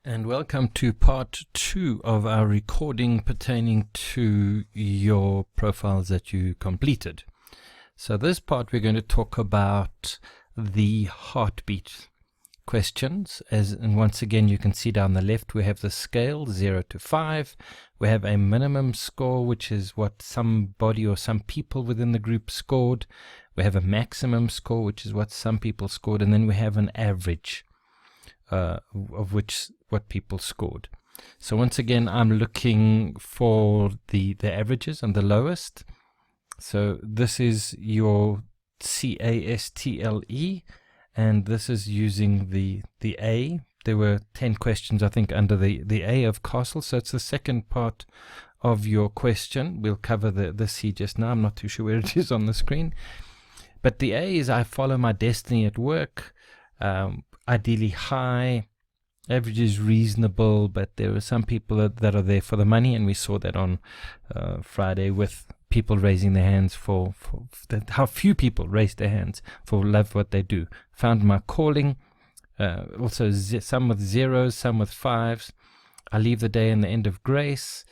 And welcome to part 2 of our recording pertaining to your profiles that you completed. So this part we're going to talk about the heartbeat questions, and once again you can see down the left we have the scale 0 to 5. We have a minimum score, which is what somebody or some people within the group scored. We have a maximum score, which is what some people scored, and then we have an average of which what people scored. So once again I'm looking for the averages and the lowest. So this is your CASTLE, and this is using the A. There were 10 questions I think under the A of Castle, so it's the second part of your question. We'll cover the C just now. I'm not too sure where it is on the screen, but the A is I follow my destiny at work. Ideally high. Average is reasonable, but there are some people that are there for the money, and we saw that on Friday with people raising their hands for how few people raised their hands for love what they do. Found my calling. Also some with zeros, some with fives. I leave the day in the end of grace.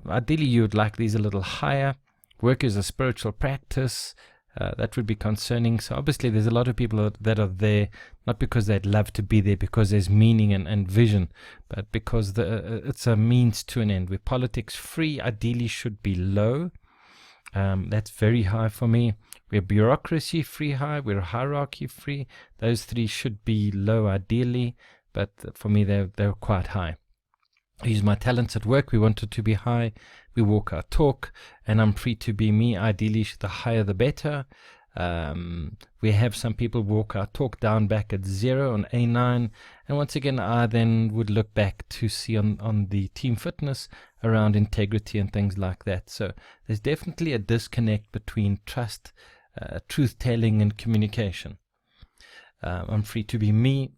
Ideally you would like these a little higher. Work is a spiritual practice. That would be concerning. So obviously there's a lot of people that are there not because they'd love to be there, because there's meaning and vision, but because it's a means to an end. Where politics free ideally should be low. That's very high for me. We're bureaucracy free high. We're hierarchy free. Those three should be low ideally, but for me they're quite high. I use my talents at work. We want it to be high. We walk our talk, and I'm free to be me. Ideally, the higher the better. We have some people walk our talk down back at 0 on A9, and once again I then would look back to see on the team fitness around integrity and things like that. So there's definitely a disconnect between trust, truth-telling and communication. I'm free to be me.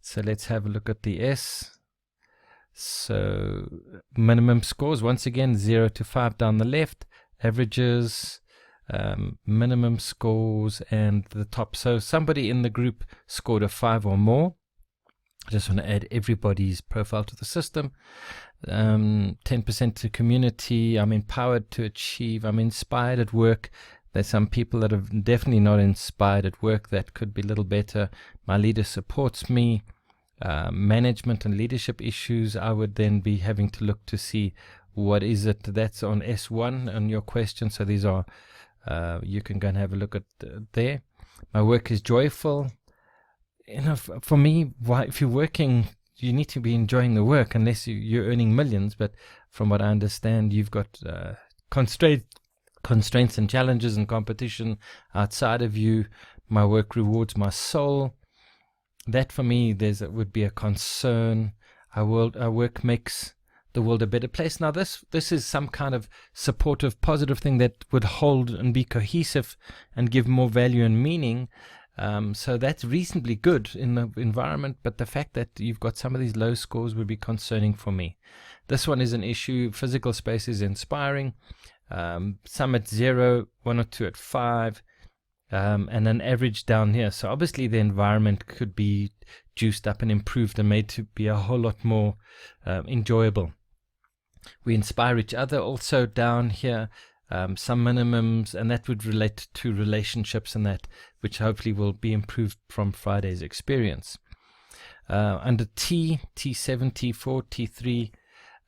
So let's have a look at the S. So minimum scores, once again 0 to 5 down the left, averages, minimum scores, and the top. So somebody in the group scored a 5 or more. I just want to add everybody's profile to the system. 10% to community. I'm empowered to achieve. I'm inspired at work. There's some people that are definitely not inspired at work. That could be a little better. My leader supports me. Management and leadership issues, I would then be having to look to see what is it. That's on S1 on your question. So these are you can go and have a look at there. My work is joyful. You know, for me, if you're working, you need to be enjoying the work, unless you're earning millions. But from what I understand, you've got constraints and challenges and competition outside of you. My work rewards my soul. That for me would be a concern. Our work makes the world a better place. Now this is some kind of supportive, positive thing that would hold and be cohesive and give more value and meaning. So that's reasonably good in the environment, but the fact that you've got some of these low scores would be concerning for me. This one is an issue. Physical space is inspiring. Some at 0, 1 or 2 at 5. And an average down here. So obviously the environment could be juiced up and improved and made to be a whole lot more enjoyable. We inspire each other also down here. Some minimums, and that would relate to relationships and that, which hopefully will be improved from Friday's experience. Under T7, T4,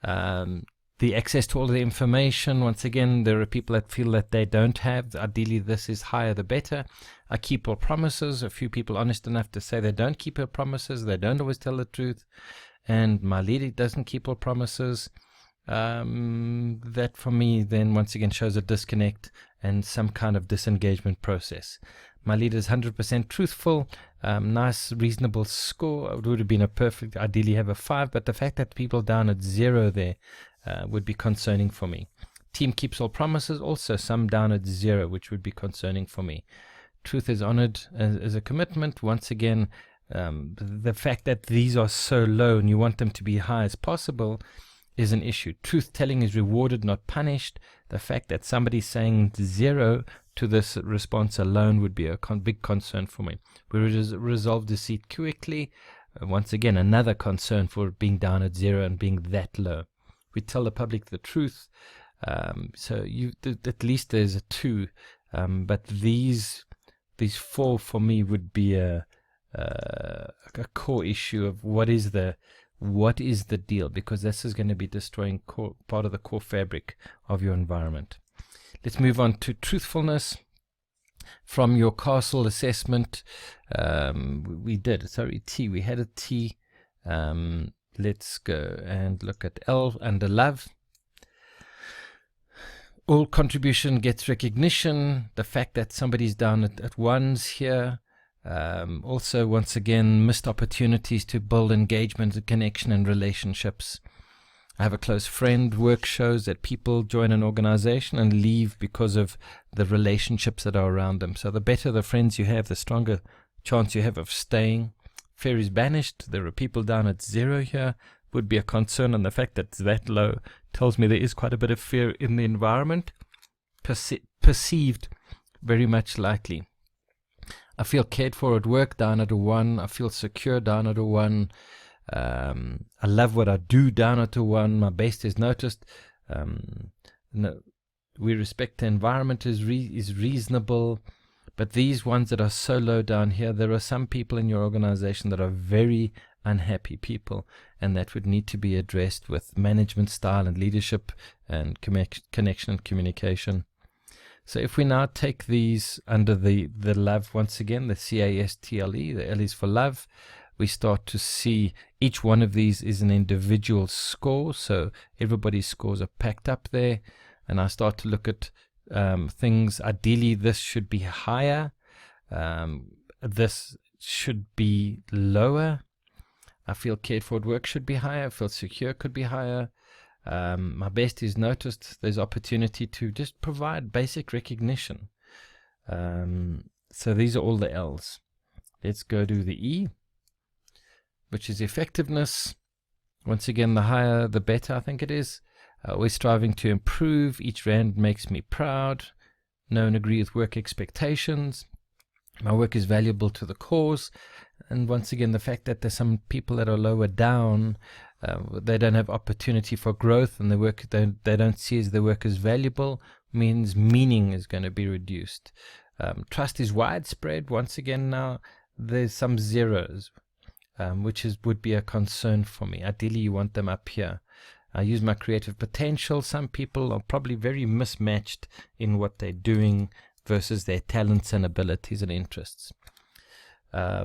T3, the access to all the information. Once again, there are people that feel that they don't have. Ideally, this is higher the better. I keep all promises. A few people honest enough to say they don't keep her promises. They don't always tell the truth. And my leader doesn't keep all promises. That for me then once again shows a disconnect and some kind of disengagement process. My leader is 100% truthful. Nice, reasonable score. It would have been a perfect, ideally have a 5, but the fact that people down at 0 there would be concerning for me. Team keeps all promises, also some down at 0, which would be concerning for me. Truth is honored as a commitment. Once again, the fact that these are so low and you want them to be high as possible is an issue. Truth telling is rewarded, not punished. The fact that somebody's saying 0 to this response alone would be a big concern for me. We resolve deceit quickly. once again, another concern for being down at 0 and being that low. We tell the public the truth, so at least there's a 2, but these 4 for me would be a core issue of what is the deal, because this is going to be destroying part of the core fabric of your environment. Let's move on to truthfulness. From your castle assessment, we had a T. Let's go and look at L under love. All contribution gets recognition. The fact that somebody's down at 1s here. Also, once again, missed opportunities to build engagement, connection, and relationships. I have a close friend. Work shows that people join an organization and leave because of the relationships that are around them. So the better the friends you have, the stronger chance you have of staying. Fear is banished. There are people down at 0 here. Would be a concern, and the fact that it's that low tells me there is quite a bit of fear in the environment, perceived very much likely. I feel cared for at work, down at a 1. I feel secure, down at a 1. I love what I do, down at a 1. My best is noticed. We respect the environment is reasonable. But these ones that are so low down here, there are some people in your organization that are very unhappy people, and that would need to be addressed with management style and leadership and connection and communication. So if we now take these under the love, once again, the CASTLE, the L is for love, we start to see each one of these is an individual score, so everybody's scores are packed up there, and I start to look at things. Ideally, this should be higher, this should be lower. I feel cared for at work should be higher. I feel secure could be higher. My best is noticed. There's opportunity to just provide basic recognition. So these are all the L's. Let's go to the E, which is effectiveness. Once again, the higher the better, I think it is. Always striving to improve. Each rand makes me proud. Know and agree with work expectations. My work is valuable to the cause. And once again, the fact that there's some people that are lower down, they don't have opportunity for growth, and the work they don't see as their work as valuable, means meaning is going to be reduced. Trust is widespread. Once again, now there's some 0s, which would be a concern for me. Ideally, you want them up here. I use my creative potential. Some people are probably very mismatched in what they're doing versus their talents and abilities and interests.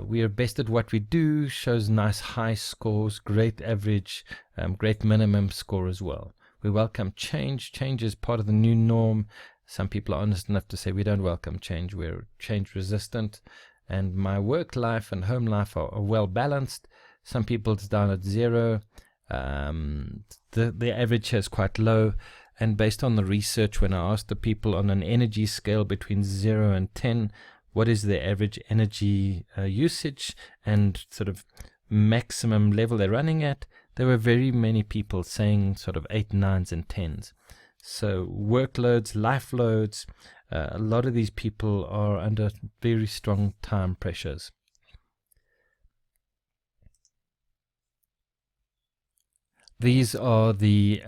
We are best at what we do, shows nice high scores, great average, great minimum score as well. We welcome change. Change is part of the new norm. Some people are honest enough to say we don't welcome change. We're change resistant. And my work life and home life are well balanced. Some people it's down at 0. The average here is quite low. And based on the research, when I asked the people on an energy scale between 0 and 10, what is their average energy usage and sort of maximum level they're running at, there were very many people saying sort of 8, 9s, and 10s. So workloads, life loads, a lot of these people are under very strong time pressures. These are the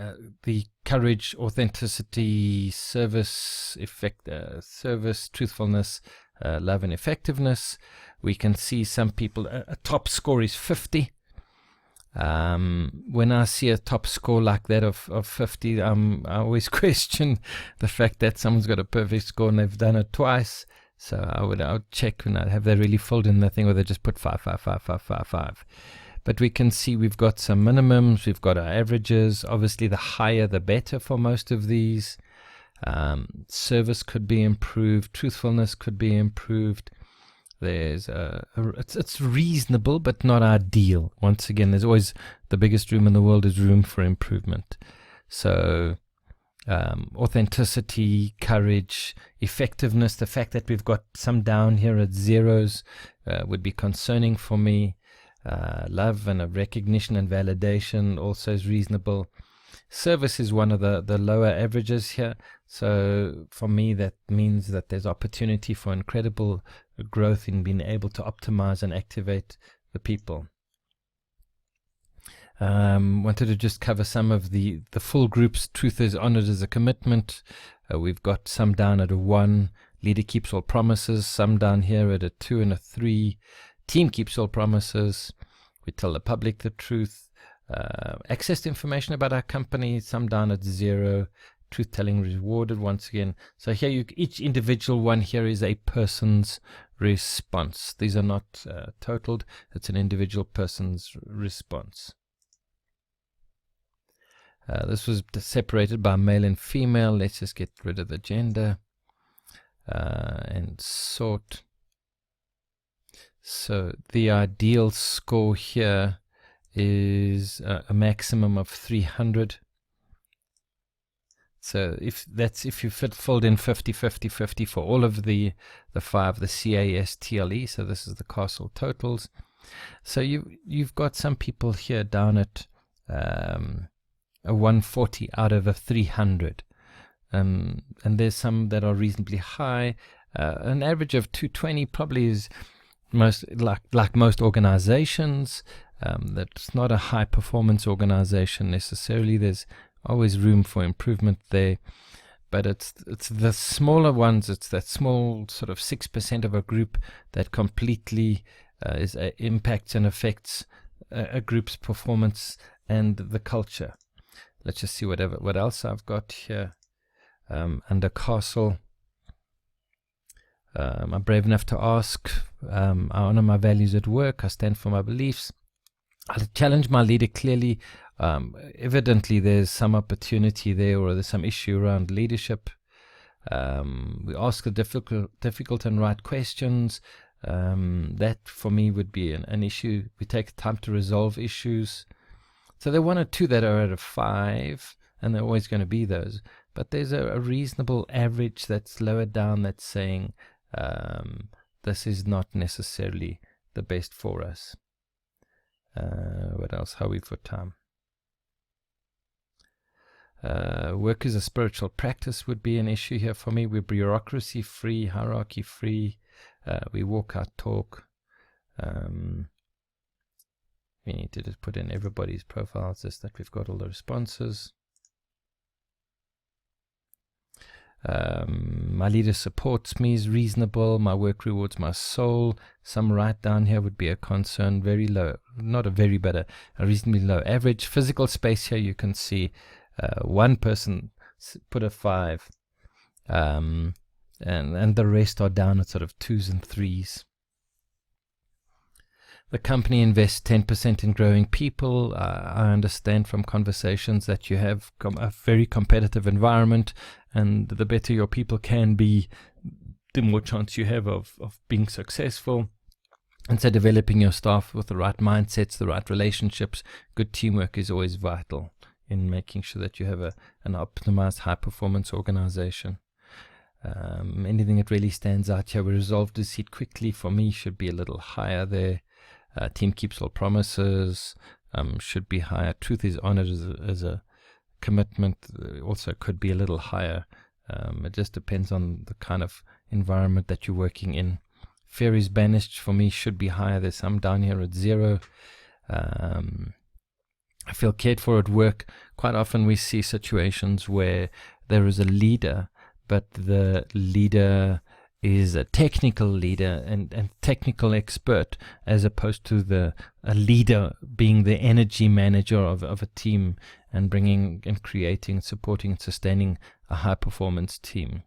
courage, authenticity, service, service, truthfulness, love, and effectiveness. We can see some people, a top score is 50. When I see a top score like that of 50, I always question the fact that someone's got a perfect score and they've done it twice. So I would check, and I'd have they really filled in the thing, or they just put 5, 5, 5, 5, 5, 5. But we can see we've got some minimums, we've got our averages. Obviously, the higher the better for most of these. Service could be improved, truthfulness could be improved. There's it's reasonable but not ideal. Once again, there's always the biggest room in the world is room for improvement. So authenticity, courage, effectiveness, the fact that we've got some down here at 0s would be concerning for me. Love and a recognition and validation also is reasonable. Service is one of the lower averages here. So for me, that means that there's opportunity for incredible growth in being able to optimize and activate the people. Wanted to just cover some of the full groups. Truth is honored as a commitment. We've got some down at a 1. Leader keeps all promises. Some down here at a 2 and a 3. Team keeps all promises. We tell the public the truth. Access to information about our company. Some down at 0. Truth telling rewarded once again. So here each individual one here is a person's response. These are not totaled. It's an individual person's response. This was separated by male and female. Let's just get rid of the gender and sort. So the ideal score here is a maximum of 300. So if you filled in 50, 50, 50 for all of the 5, the CASTLE. So this is the Castle totals. So you've got some people here down at a 140 out of a 300, and there's some that are reasonably high. An average of 220 probably is most like most organizations. That's not a high performance organization necessarily. There's always room for improvement there, but it's the smaller ones. It's that small sort of 6% of a group that completely impacts and affects a group's performance and the culture. Let's just see what else I've got here. Under Castle, I'm brave enough to ask. I honor my values at work. I stand for my beliefs. I challenge my leader clearly. Evidently, there's some opportunity there, or there's some issue around leadership. We ask the difficult and right questions. That, for me, would be an issue. We take time to resolve issues. So there are 1 or 2 that are at a 5, and they're always going to be those. But there's a reasonable average that's lower down that's saying this is not necessarily the best for us. What else? How are we for time? Work is a spiritual practice would be an issue here for me. We're bureaucracy free, hierarchy free. We walk our talk. We need to just put in everybody's profiles just that we've got all the responses. My leader supports me is reasonable. My work rewards my soul. Some right down here would be a concern. Very low, not a very, but a reasonably low average. Physical space here you can see 1 person put a 5, and the rest are down at sort of 2s and 3s. The company invests 10% in growing people. I understand from conversations that you have a very competitive environment, and the better your people can be, the more chance you have of being successful. And so developing your staff with the right mindsets, the right relationships, good teamwork is always vital in making sure that you have an optimized high-performance organization. Anything that really stands out here, we resolve deceit quickly, for me, should be a little higher there. Team keeps all promises, should be higher. Truth is honored as a commitment, also could be a little higher. It just depends on the kind of environment that you're working in. Fear is banished, for me, should be higher. There's some down here at 0. I feel cared for at work. Quite often we see situations where there is a leader, but the leader is a technical leader and technical expert, as opposed to a leader being the energy manager of a team and bringing and creating, supporting and sustaining a high performance team.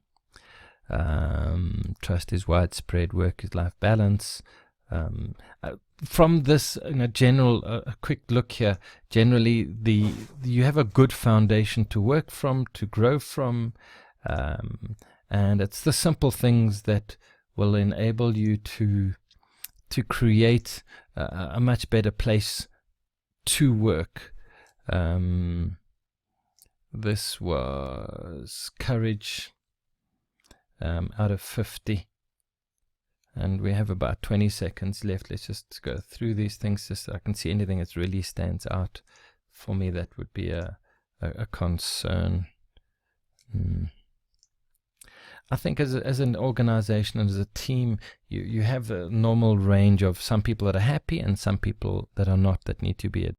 Trust is widespread, work is life balance. From this general a quick look here, generally you have a good foundation to work from, to grow from, and it's the simple things that will enable you to create a much better place to work. This was courage out of 50. And we have about 20 seconds left. Let's just go through these things just so I can see anything that really stands out. For me, that would be a concern. I think as an organization and as a team, you have a normal range of some people that are happy and some people that are not, that need to be